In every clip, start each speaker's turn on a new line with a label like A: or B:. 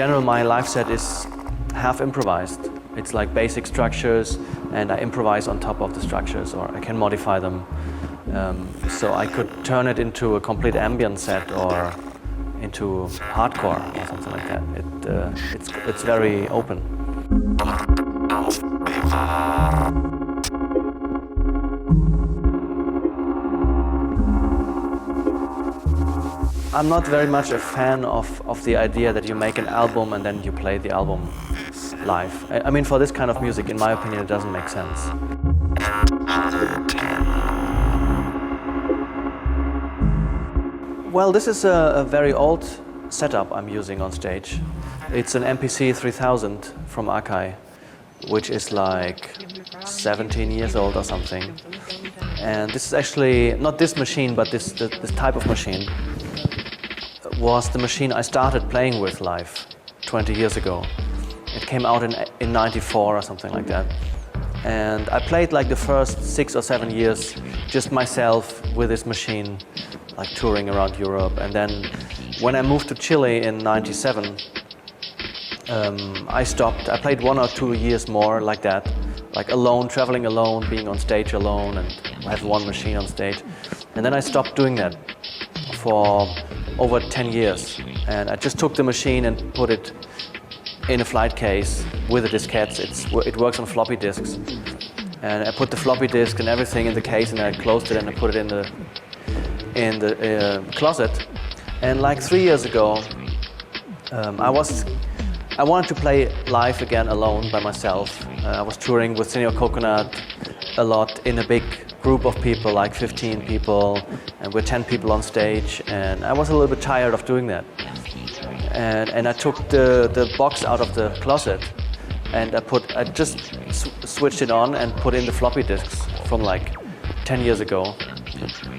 A: general, my live set is half improvised. It's like basic structures, and I improvise on top of the structures, or I can modify them. So I could turn it into a complete ambient set or into hardcore or something like that. It's very open. I'm not very much a fan of the idea that you make an album and then you play the album live. I mean, for this kind of music, in my opinion, it doesn't make sense. Well, this is a very old setup I'm using on stage. It's an MPC 3000 from Akai, which is like 17 years old or something. And this is actually, not this machine, but this type of machine was the machine I started playing with live 20 years ago. It came out in 94 or something like that. And I played like the first 6 or 7 years just myself with this machine, like touring around Europe. And then when I moved to Chile in 97, I stopped. I played 1 or 2 years more like that, like alone, traveling alone, being on stage alone, and have one machine on stage. And then I stopped doing that for over 10 years. And I just took the machine and put it in a flight case with the diskettes. It works on floppy disks. And I put the floppy disk and everything in the case, and I closed it and I put it in the closet. And like 3 years ago, I wanted to play live again alone by myself. I was touring with Senior Coconut a lot in a big group of people, like 15 people, and we're 10 people on stage, and I was a little bit tired of doing that. And I took the box out of the closet, and I just switched it on and put in the floppy disks from like 10 years ago.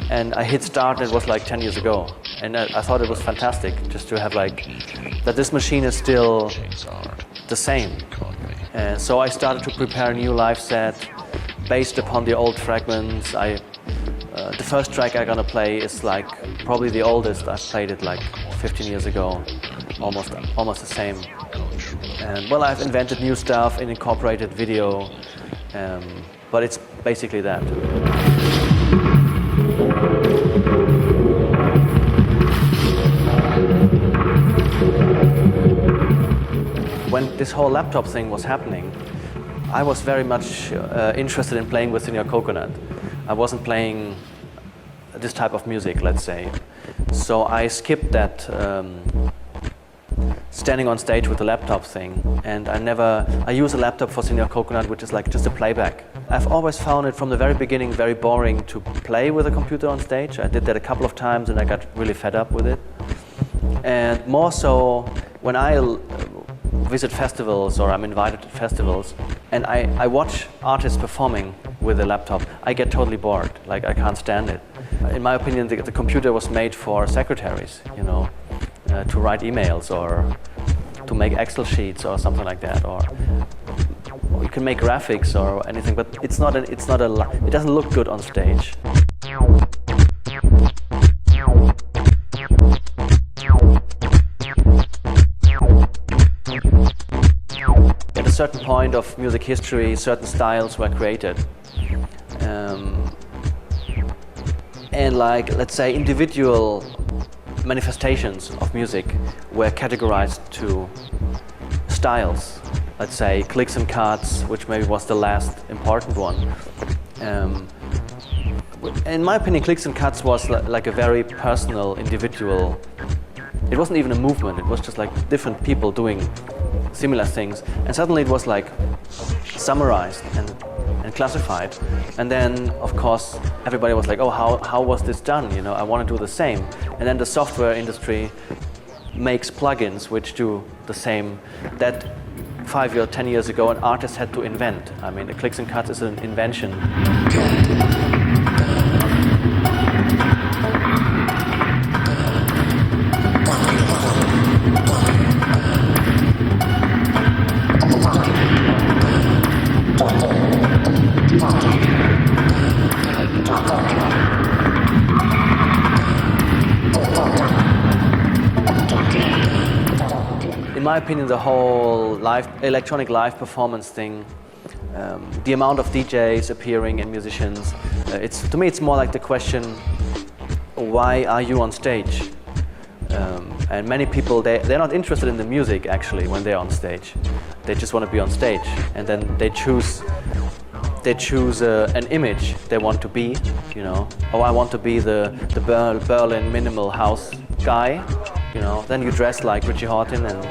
A: And I hit start, and it was like 10 years ago. And I thought it was fantastic just to have like, that this machine is still the same. And so I started to prepare a new live set based upon the old fragments. The first track I'm gonna play is like probably the oldest. I played it like 15 years ago, almost the same. And well, I've invented new stuff and incorporated video, but it's basically that. When this whole laptop thing was happening, I was very much interested in playing with Senior Coconut. I wasn't playing this type of music, let's say. So I skipped that standing on stage with the laptop thing, and I use a laptop for Senior Coconut, which is like just a playback. I've always found it from the very beginning very boring to play with a computer on stage. I did that a couple of times and I got really fed up with it. And more so when I visit festivals or I'm invited to festivals and I watch artists performing with a laptop, I get totally bored. Like, I can't stand it. In my opinion, the computer was made for secretaries, you know, to write emails or to make Excel sheets or something like that, or you can make graphics or anything, but it doesn't look good on stage. At a certain point of music history, certain styles were created. And like, let's say, individual manifestations of music were categorized to styles. Let's say clicks and cuts, which maybe was the last important one. In my opinion, clicks and cuts was like a very personal, individual. It wasn't even a movement, it was just like different people doing similar things. And suddenly it was like summarized and classified. And then, of course, everybody was like, oh, how was this done? You know, I want to do the same. And then the software industry makes plugins which do the same. That 5 or 10 years ago, an artist had to invent. I mean, the clicks and cuts is an invention. In my opinion, the whole electronic live performance thing, the amount of DJs appearing and musicians, to me it's more like the question, why are you on stage? And many people, they're not interested in the music actually when they're on stage. They just want to be on stage, and then they choose an image they want to be, you know. Oh, I want to be the Berlin minimal house guy, you know. Then you dress like Richie Hawtin and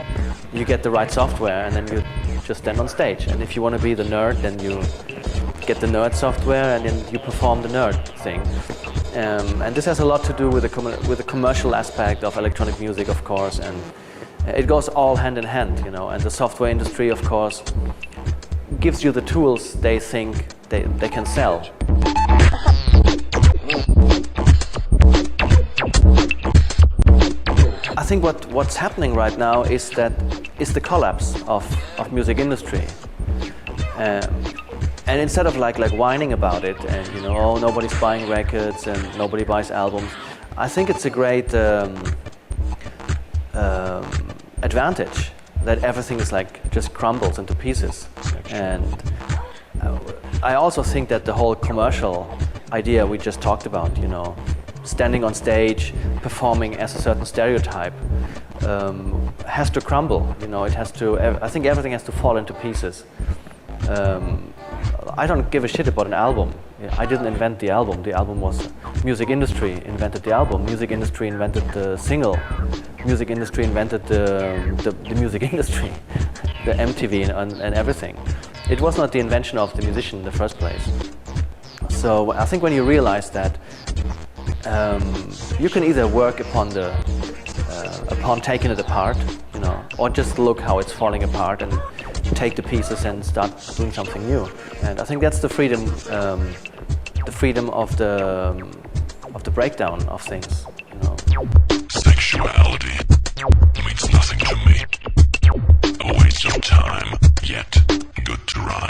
A: you get the right software, and then you just stand on stage. And if you want to be the nerd, then you get the nerd software and then you perform the nerd thing. And this has a lot to do with the commercial aspect of electronic music, of course, and it goes all hand in hand, you know. And the software industry, of course, gives you the tools they think they can sell. I think what's happening right now is the collapse of music industry. And instead of like whining about it and, you know, oh, nobody's buying records and nobody buys albums, I think it's a great advantage that everything is like just crumbles into pieces. And I also think that the whole commercial idea we just talked about, you know, standing on stage, performing as a certain stereotype, has to crumble. You know, it has to. I think everything has to fall into pieces. I don't give a shit about an album. I didn't invent the album. The album was music industry invented the album. Music industry invented the single. Music industry invented the music industry, the MTV and everything. It was not the invention of the musician in the first place. So I think when you realize that, you can either work upon taking it apart, you know, or just look how it's falling apart and take the pieces and start doing something new. And I think that's the freedom of the breakdown of things, you know.
B: Sexuality means nothing to me. A waste of time, yet good to rhyme.